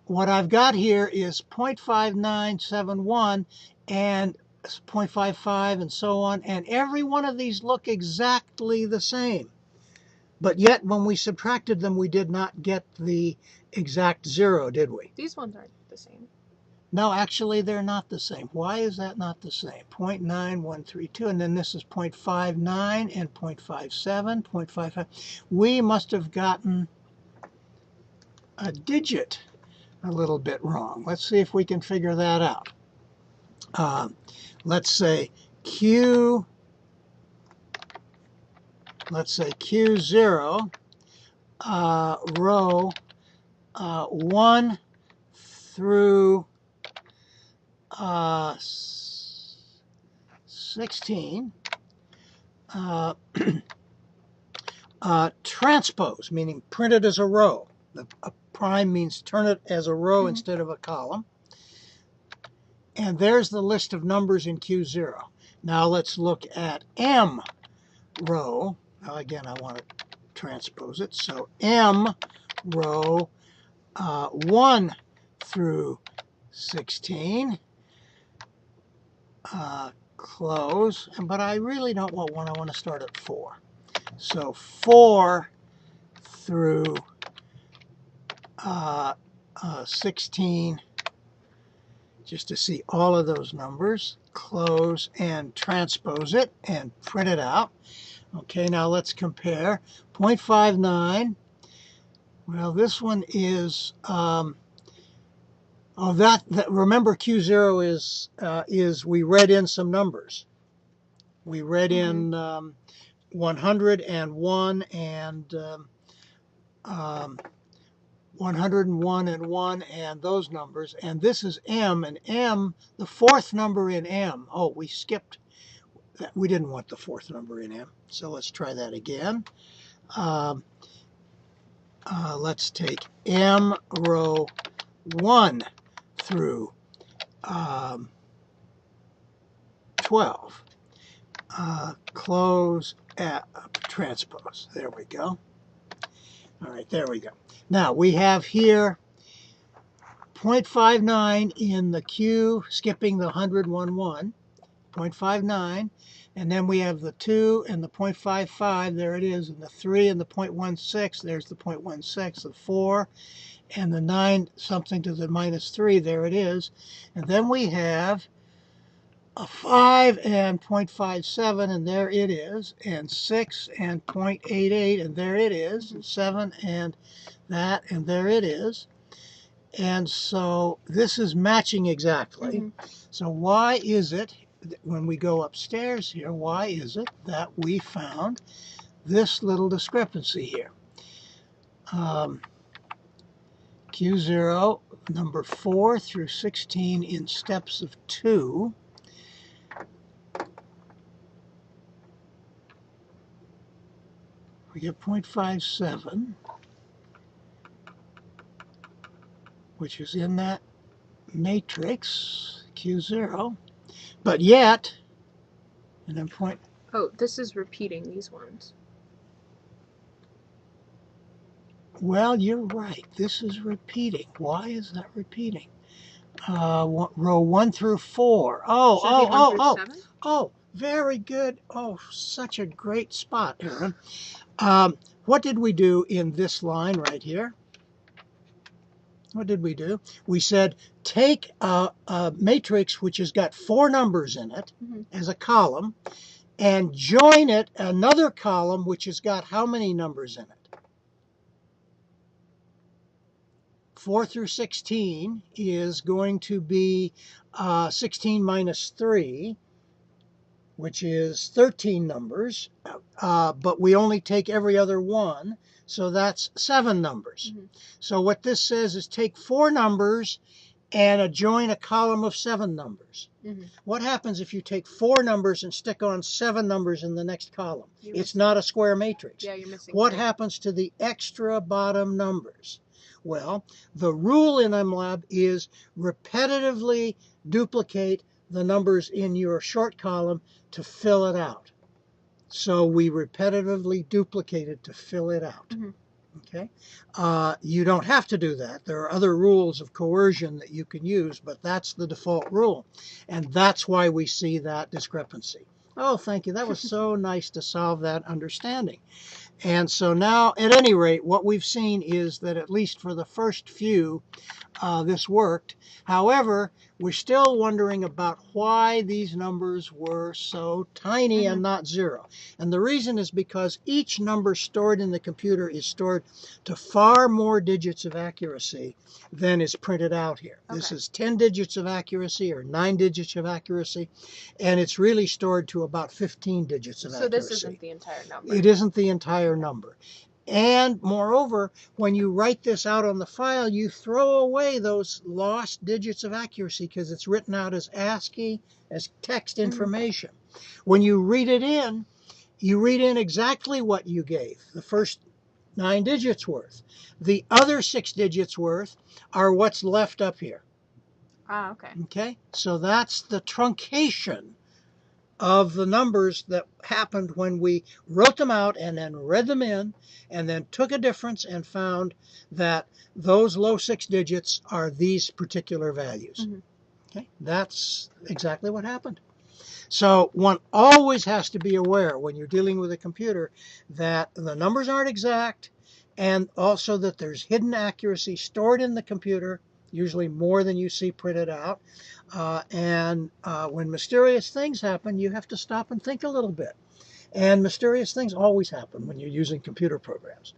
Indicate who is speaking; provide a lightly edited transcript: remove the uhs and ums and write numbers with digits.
Speaker 1: what I've got here is 0.5971 and 0.55 and so on, and every one of these look exactly the same. But yet, when we subtracted them, we did not get the exact zero, did we?
Speaker 2: These ones aren't the same.
Speaker 1: No, actually, they're not the same. Why is that not the same? 0.9132, and then this is 0.59 and 0.57, 0.55. We must have gotten a digit a little bit wrong. Let's see if we can figure that out. Let's say Q0, row 1 through 16, transpose, meaning print it as a row. A prime means turn it as a row instead of a column. And there's the list of numbers in Q0. Now let's look at M row. Now again, I want to transpose it. So M row 1 through 16. Close. But I really don't want 1. I want to start at 4. So 4 through 16, just to see all of those numbers. Close and transpose it and print it out. Okay, now let's compare. 0.59. Well, this one is, remember Q0 is we read in some numbers. We read in 101 and 101 and 1 and those numbers. And this is M, and M, the fourth number in M. Oh, we skipped. We didn't want the fourth number in M. So let's try that again. Let's take M row 1 through 12. Close at transpose. There we go. All right, there we go. Now we have here 0.59 in the Q, skipping the 101, 0.59. And then we have the 2 and the 0.55, there it is, and the 3 and the 0.16, there's the 0.16, the 4 and the 9 something to the -3, there it is. And then we have a 5 and 0.57, and there it is, and 6 and 0.88, and there it is, and 7 and that, and there it is. And so this is matching exactly. So why is it, when we go upstairs here, why is it that we found this little discrepancy here? Q0, number 4 through 16 in steps of 2. We get 0.57, which is in that matrix, Q0. But yet, and then point...
Speaker 2: Oh, this is repeating these ones.
Speaker 1: Well, you're right. This is repeating. Why is that repeating? Row 1 through 4. Oh, very good. Oh, such a great spot, Aaron. What did we do in this line right here? What did we do? We said take a matrix which has got 4 numbers in it as a column and join it another column which has got how many numbers in it? 4 through 16 is going to be 16 minus 3, which is 13 numbers, but we only take every other one, so that's 7 numbers. So what this says is take 4 numbers and join a column of 7 numbers. What happens if you take 4 numbers and stick on 7 numbers in the next column? It's not a square matrix.
Speaker 2: Yeah, you're missing.
Speaker 1: What happens to the extra bottom numbers? Well, the rule in MLAB is repetitively duplicate the numbers in your short column to fill it out. So we repetitively duplicated to fill it out. Okay, you don't have to do that. There are other rules of coercion that you can use, but that's the default rule, and that's why we see that discrepancy. Oh, thank you. That was so nice to solve that understanding. And so now, at any rate, what we've seen is that at least for the first few, this worked. However, we're still wondering about why these numbers were so tiny and not zero. And the reason is because each number stored in the computer is stored to far more digits of accuracy than is printed out here.
Speaker 2: Okay.
Speaker 1: This is 10 digits of accuracy or 9 digits of accuracy, and it's really stored to about 15 digits of accuracy.
Speaker 2: So this isn't the entire number.
Speaker 1: It isn't the entire number. And moreover, when you write this out on the file, you throw away those lost digits of accuracy because it's written out as ASCII, as text information. When you read it in, you read in exactly what you gave, the first 9 digits worth. The other 6 digits worth are what's left up here.
Speaker 2: Ah, okay.
Speaker 1: Okay? So that's the truncation of the numbers that happened when we wrote them out and then read them in and then took a difference and found that those low 6 digits are these particular values. Okay, that's exactly what happened. So one always has to be aware when you're dealing with a computer that the numbers aren't exact, and also that there's hidden accuracy stored in the computer, usually more than you see printed out. When mysterious things happen, you have to stop and think a little bit. And mysterious things always happen when you're using computer programs.